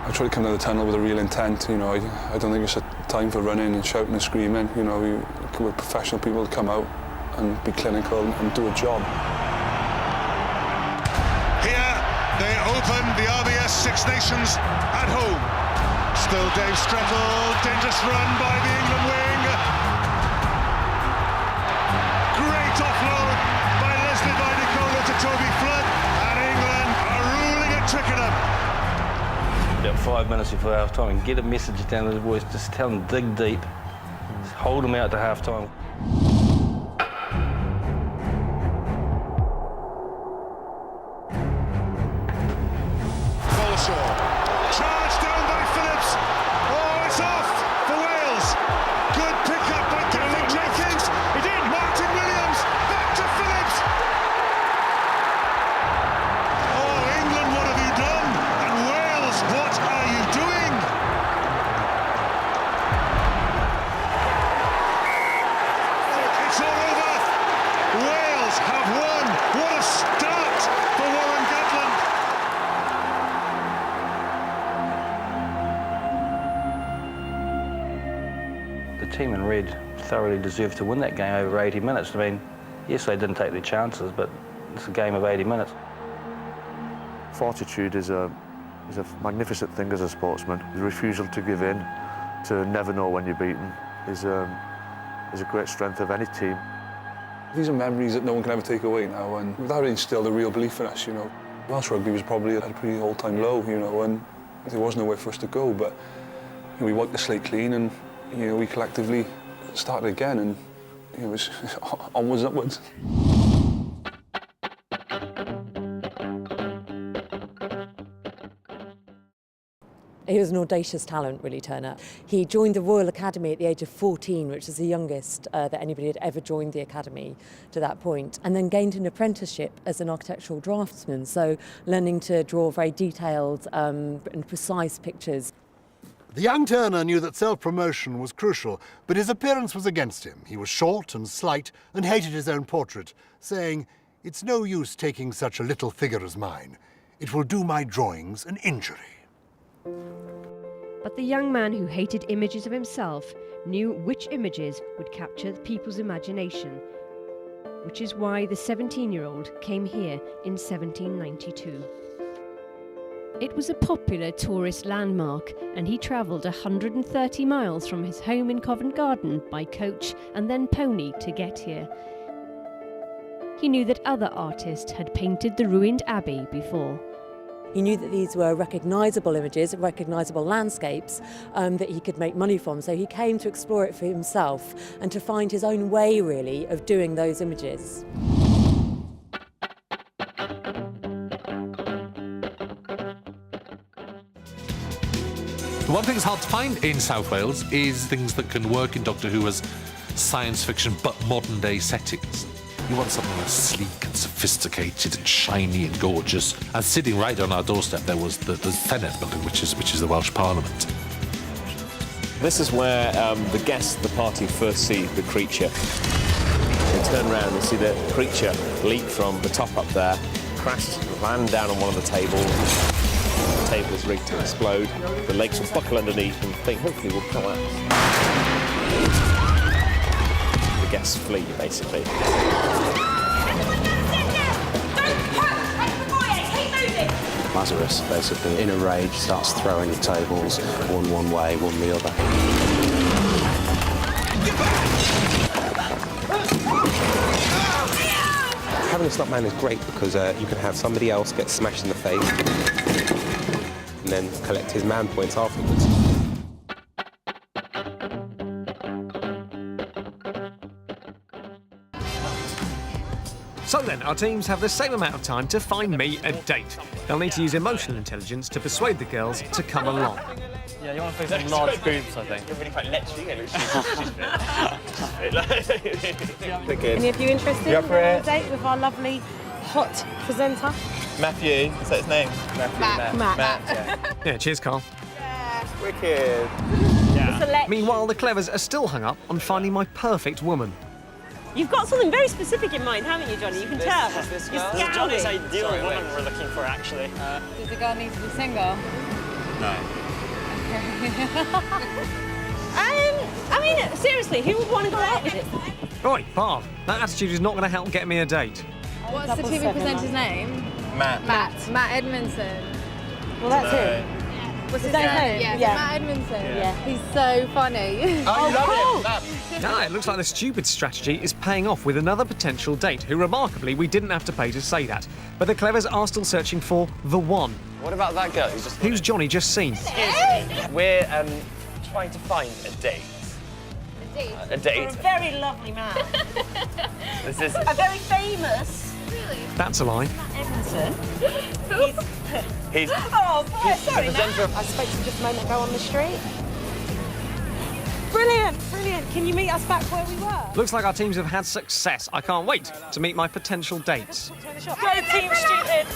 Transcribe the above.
I try to come to the tunnel with a real intent, you know. I don't think it's a time for running and shouting and screaming, you know. We're professional people to come out and be clinical and do a job. Here they open the RBS Six Nations at home. Still Dave Strettle, dangerous run by the England wing. Great offload by Leslie Vainicolo to Toby Flood, and England are ruling at Twickenham. About 5 minutes before half-time, and get a message down to the boys, just tell them dig deep, just hold them out to half-time. Charge down by Phillips. Oh, it's off for Wales. Good pick-up by Gavin Jenkins. He did. Martin Williams back to Phillips. Oh, England, what have you done? And Wales, what are you doing? It's all over. Wales have won. What a start for Warren Gatland. The team in red thoroughly deserved to win that game over 80 minutes. I mean, yes, they didn't take their chances, but it's a game of 80 minutes. Fortitude is a magnificent thing as a sportsman. The refusal to give in, to never know when you're beaten, is a great strength of any team. These are memories that no one can ever take away now, and that instilled a real belief in us, you know. Welsh rugby was probably at a pretty all-time low, you know, and there was nowhere for us to go, but you know, we wiped the slate clean and you know, we collectively started again, and you know, it was onwards and upwards. He was an audacious talent, really, Turner. He joined the Royal Academy at the age of 14, which is the youngest that anybody had ever joined the academy to that point, and then gained an apprenticeship as an architectural draftsman, so learning to draw very detailed and precise pictures. The young Turner knew that self-promotion was crucial, but his appearance was against him. He was short and slight and hated his own portrait, saying, "It's no use taking such a little figure as mine. It will do my drawings an injury." But the young man who hated images of himself knew which images would capture people's imagination, which is why the 17-year-old came here in 1792. It was a popular tourist landmark, and he travelled 130 miles from his home in Covent Garden by coach and then pony to get here. He knew that other artists had painted the ruined abbey before. He knew that these were recognisable images, recognisable landscapes that he could make money from, so he came to explore it for himself and to find his own way, really, of doing those images. The one thing that's hard to find in South Wales is things that can work in Doctor Who as science fiction but modern day settings. You want something that's sleek and sophisticated and shiny and gorgeous. And sitting right on our doorstep there was the Senedd building, which is the Welsh Parliament. This is where the guests of the party first see the creature. They turn around and see the creature leap from the top up there, crash, land down on one of the tables. The table is rigged to explode. The legs will buckle underneath and the thing hopefully will collapse. The guests flee, basically. Lazarus, basically, in a rage, starts throwing the tables, one way, one the other. Having a stuntman is great because you can have somebody else get smashed in the face and then collect his man points afterwards. So then, our teams have the same amount of time to find me a date. They'll need to use emotional intelligence to persuade the girls to come along. Yeah, you want to focus on large boobs, I think. You're really quite lecturing. Any of you interested in a date with our lovely hot presenter? Matthew, is that his name? Matt. Yeah, cheers, Carl. Yeah. Wicked. Yeah. Meanwhile, the Clevers are still hung up on finding my perfect woman. You've got something very specific in mind, haven't you, Johnny? You can tell. This Johnny's ideal woman we're looking for, actually. Does the girl need to be single? No. I mean, seriously, who would want to go out with it? Oi, Barb, that attitude is not going to help get me a date. What's the TV presenter's name? Matt Edmondson. Well, that's him. What's his that name? him? Yeah, Matt Edmondson. Yeah. He's so funny. Oh, you love him? Ah, it looks like the stupid strategy is paying off with another potential date, who remarkably we didn't have to pay to say that. But the clevers are still searching for the one. What about that girl Who's Johnny just seen? We're trying to find a date. A date? For a very lovely man. This is A very famous. Really? That's a lie. Edmondson. He's Oh, boy, sorry, the presenter Matt. I spoke to him just a moment ago on the street. Brilliant, brilliant. Can you meet us back where we were? Looks like our teams have had success. I can't wait to meet my potential dates. Go, Team Stupid.